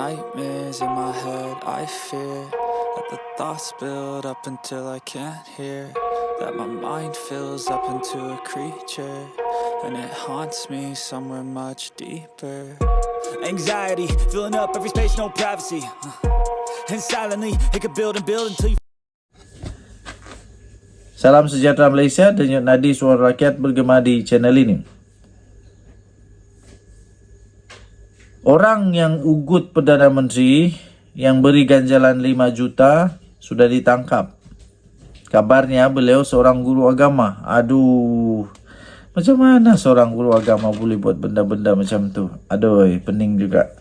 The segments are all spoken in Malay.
nightmares in my head, I fear that the thoughts build up until I can't hear, that my mind fills up into a creature, and it haunts me somewhere much deeper. Anxiety, filling up every space, no privacy, and silently, it could build and build until you... Salam sejahtera Malaysia, denyut nadi suara rakyat bergema di channel ini. Orang yang ugut Perdana Menteri yang beri ganjalan 5 juta sudah ditangkap. Kabarnya beliau seorang guru agama. Aduh, macam mana seorang guru agama boleh buat benda-benda macam tu? Aduh, pening juga.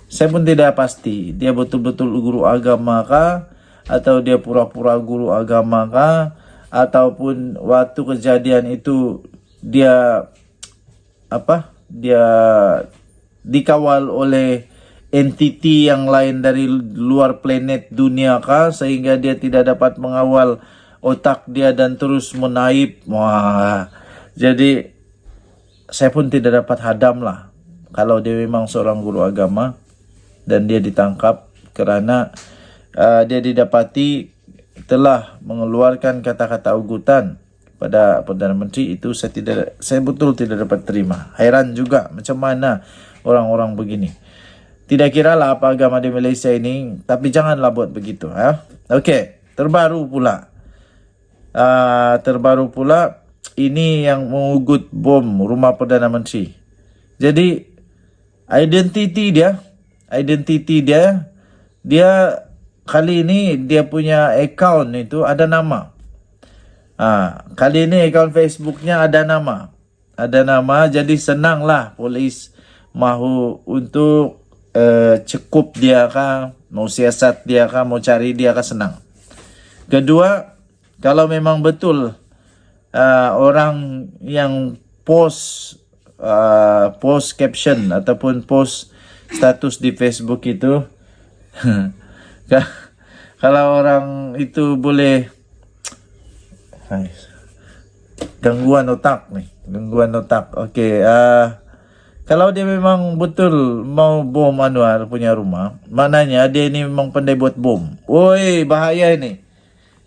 Saya pun tidak pasti dia betul-betul guru agama kah, atau dia pura-pura guru agama kah, ataupun waktu kejadian itu dia dikawal oleh entiti yang lain dari luar planet dunia kah, sehingga dia tidak dapat mengawal otak dia dan terus menaip. Wah, jadi saya pun tidak dapat hadam lah kalau dia memang seorang guru agama dan dia ditangkap kerana dia didapati telah mengeluarkan kata-kata ugutan pada Perdana Menteri. Itu saya betul tidak dapat terima. Heran juga macam mana orang-orang begini. Tidak kiralah apa agama di Malaysia ini, tapi janganlah buat begitu. Okey, terbaru pula ini yang mengugut bom rumah Perdana Menteri. Jadi identiti dia kali ini dia punya account itu ada nama. Kali ini account Facebooknya ada nama. Jadi senanglah polis mahu untuk cekup dia kah, mau siasat dia kah, mau cari dia kah, senang. Kedua, kalau memang betul orang yang post caption ataupun post status di Facebook itu kalau orang itu boleh gangguan otak. Okey, kalau dia memang betul mau bom Anwar punya rumah, maknanya dia ini memang pandai buat bom. Woi, bahaya ini.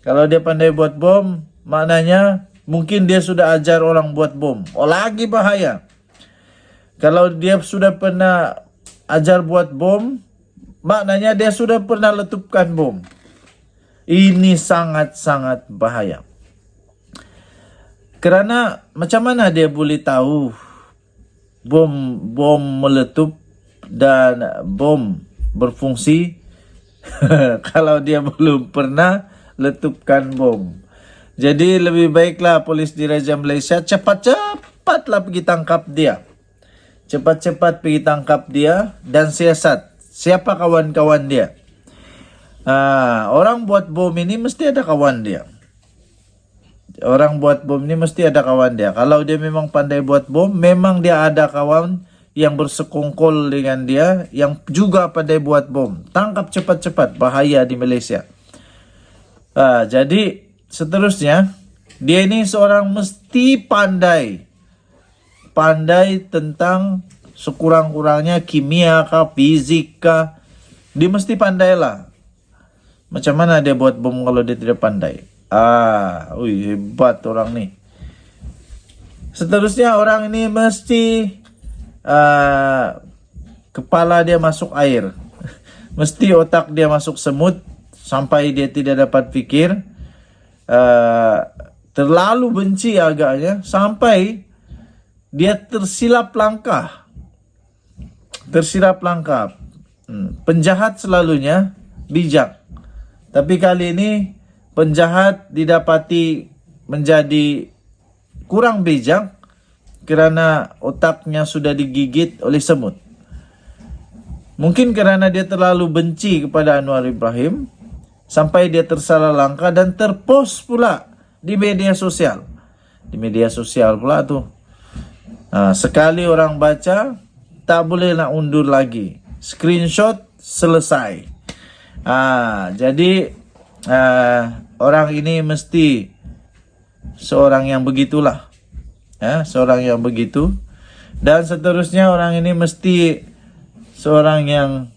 Kalau dia pandai buat bom, maknanya mungkin dia sudah ajar orang buat bom. Oh, lagi bahaya. Kalau dia sudah pernah ajar buat bom, maknanya dia sudah pernah letupkan bom. Ini sangat-sangat bahaya. Kerana macam mana dia boleh tahu bom meletup dan bom berfungsi kalau dia belum pernah letupkan bom? Jadi lebih baiklah polis Diraja Malaysia cepat-cepatlah pergi tangkap dia. Cepat-cepat pergi tangkap dia dan siasat siapa kawan-kawan dia. Orang buat bom ini mesti ada kawan dia. Kalau dia memang pandai buat bom, memang dia ada kawan yang bersekongkol dengan dia yang juga pandai buat bom. Tangkap cepat-cepat, bahaya di Malaysia. Jadi seterusnya, dia ini seorang mesti pandai tentang sekurang-kurangnya kimia kah, fizik kah. Dia mesti pandai lah. Macam mana dia buat bom kalau dia tidak pandai? Hebat orang ni. Seterusnya, orang ini mesti kepala dia masuk air. Mesti otak dia masuk semut sampai dia tidak dapat fikir. Terlalu benci agaknya sampai dia tersilap langkah. Penjahat selalunya bijak, tapi kali ini penjahat didapati menjadi kurang bijak kerana otaknya sudah digigit oleh semut. Mungkin kerana dia terlalu benci kepada Anwar Ibrahim sampai dia tersalah langkah dan terpost pula di media sosial. Di media sosial pula tu. Sekali orang baca, tak boleh nak undur lagi. Screenshot, selesai. Jadi orang ini mesti seorang yang begitulah. Seorang yang begitu. Dan seterusnya orang ini mesti seorang yang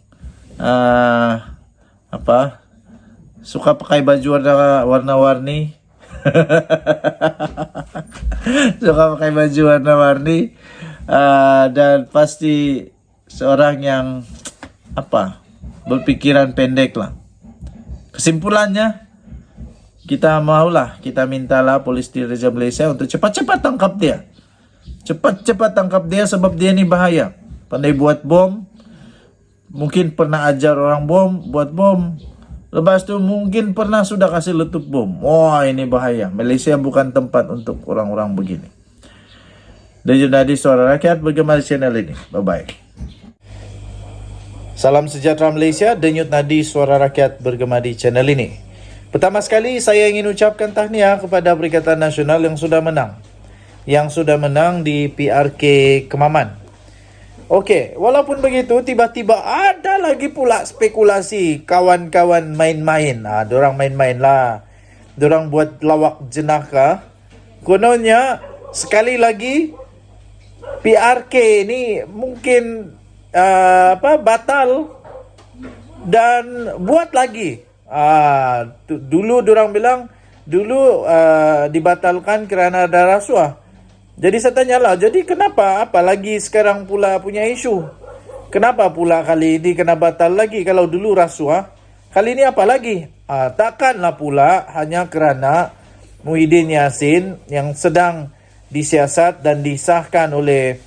Apa? Suka pakai baju warna-warni. Suka pakai baju warna-warni. Dan pasti seorang yang berpikiran pendek lah. Kesimpulannya, kita mintalah Polis Diraja Malaysia untuk cepat-cepat tangkap dia. Cepat-cepat tangkap dia sebab dia ni bahaya. Pandai buat bom. Mungkin pernah ajar orang buat bom. Lepas tu mungkin sudah kasih letup bom. Wah, ini bahaya. Malaysia bukan tempat untuk orang-orang begini. Dan jadi Suara Rakyat bergema di channel ini. Bye-bye. Salam sejahtera Malaysia, denyut nadi Suara Rakyat bergema di channel ini. Pertama sekali saya ingin ucapkan tahniah kepada Perikatan Nasional yang sudah menang. Yang sudah menang di PRK Kemaman. Okey, walaupun begitu tiba-tiba ada lagi pula spekulasi kawan-kawan main-main. Dorang main-main lah. Dorang buat lawak jenaka. Kononnya sekali lagi PRK ni mungkin batal dan buat lagi. Dulu dorang bilang dibatalkan kerana ada rasuah. Jadi saya tanyalah, jadi kenapa apalagi sekarang pula punya isu? Kenapa pula kali ini kena batal lagi kalau dulu rasuah? Kali ini apa lagi? Takkanlah pula hanya kerana Muhyiddin Yassin yang sedang disiasat dan disahkan oleh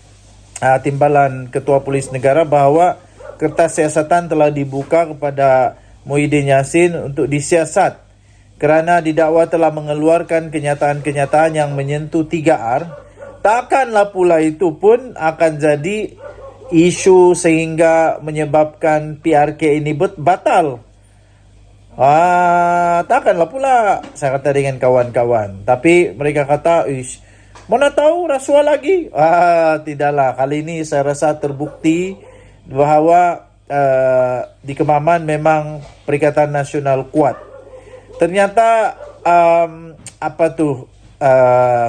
Timbalan Ketua Polis Negara bahawa kertas siasatan telah dibuka kepada Muhyiddin Yassin untuk disiasat kerana didakwa telah mengeluarkan kenyataan-kenyataan yang menyentuh 3R. Takkanlah pula itu pun akan jadi isu sehingga menyebabkan PRK ini batal. Takkanlah pula, saya kata dengan kawan-kawan. Tapi mereka kata, mana tahu rasuah lagi? Tidaklah. Kali ini saya rasa terbukti bahawa di Kemaman memang Perikatan Nasional kuat. Ternyata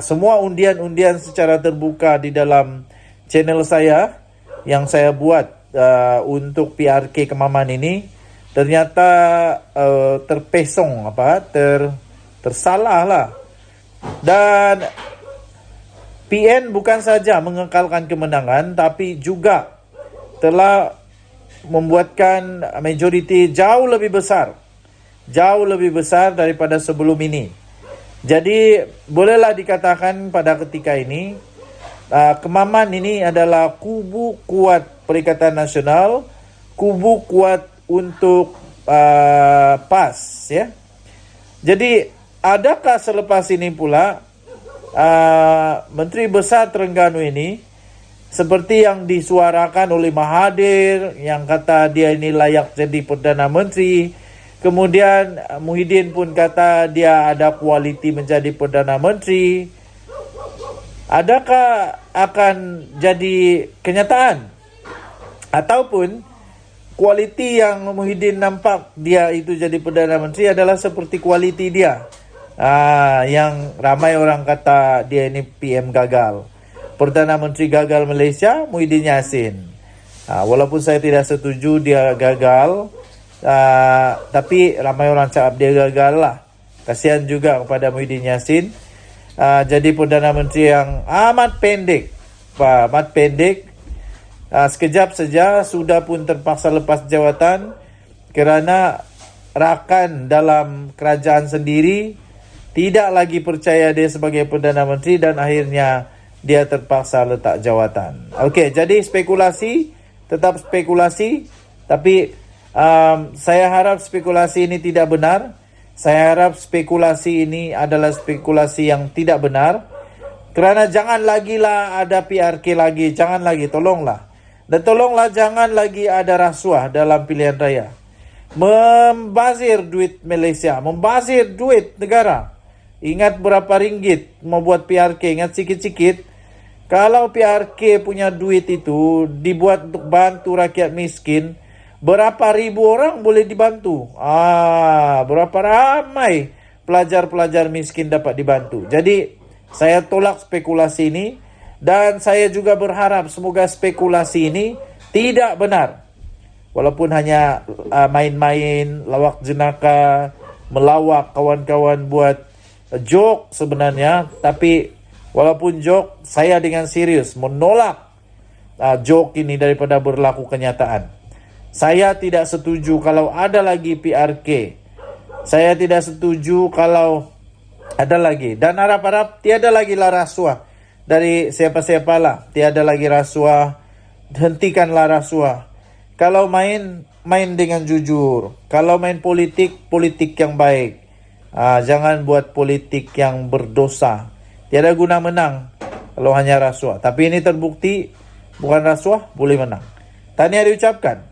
semua undian-undian secara terbuka di dalam channel saya yang saya buat untuk PRK Kemaman ini ternyata terpesong tersalah lah. Dan PN bukan saja mengekalkan kemenangan tapi juga telah membuatkan majoriti jauh lebih besar daripada sebelum ini. Jadi bolehlah dikatakan pada ketika ini Kemaman ini adalah kubu kuat Perikatan Nasional, kubu kuat untuk PAS, ya. Jadi adakah selepas ini pula Menteri Besar Terengganu ini seperti yang disuarakan oleh Mahathir yang kata dia ini layak jadi Perdana Menteri? Kemudian Muhyiddin pun kata dia ada kualiti menjadi Perdana Menteri. Adakah akan jadi kenyataan? Ataupun kualiti yang Muhyiddin nampak dia itu jadi Perdana Menteri adalah seperti kualiti dia. Yang ramai orang kata dia ini PM gagal. Perdana Menteri gagal Malaysia, Muhyiddin Yassin. Walaupun saya tidak setuju dia gagal, tapi ramai orang cakap dia gagal lah. Kasihan juga kepada Muhyiddin Yassin. Jadi Perdana Menteri yang amat pendek. Sekejap saja sudah pun terpaksa lepas jawatan kerana rakan dalam kerajaan sendiri tidak lagi percaya dia sebagai Perdana Menteri dan akhirnya dia terpaksa letak jawatan. Okey, jadi tetap spekulasi, tapi saya harap spekulasi ini tidak benar. Saya harap spekulasi ini adalah spekulasi yang tidak benar. Kerana jangan lagi lah ada PRK lagi. Jangan lagi, tolonglah. Dan tolonglah jangan lagi ada rasuah dalam pilihan raya. Membazir duit Malaysia, membazir duit negara. Ingat berapa ringgit membuat PRK, ingat sikit-sikit. Kalau PRK punya duit itu dibuat untuk bantu rakyat miskin, berapa ribu orang boleh dibantu? Berapa ramai pelajar-pelajar miskin dapat dibantu. Jadi saya tolak spekulasi ini dan saya juga berharap semoga spekulasi ini tidak benar. walaupun hanya main-main, lawak jenaka, melawak kawan-kawan buat joke sebenarnya, tapi walaupun joke, saya dengan serius menolak joke ini daripada berlaku kenyataan. Saya tidak setuju kalau ada lagi PRK. Saya tidak setuju kalau ada lagi. Dan harap-harap tiada lagi lah rasuah dari siapa-siapa lah. Tiada lagi rasuah. Hentikanlah rasuah. Kalau main dengan jujur. Kalau main politik yang baik. Jangan buat politik yang berdosa. Tiada guna menang kalau hanya rasuah. Tapi ini terbukti bukan rasuah, boleh menang. Tahniah diucapkan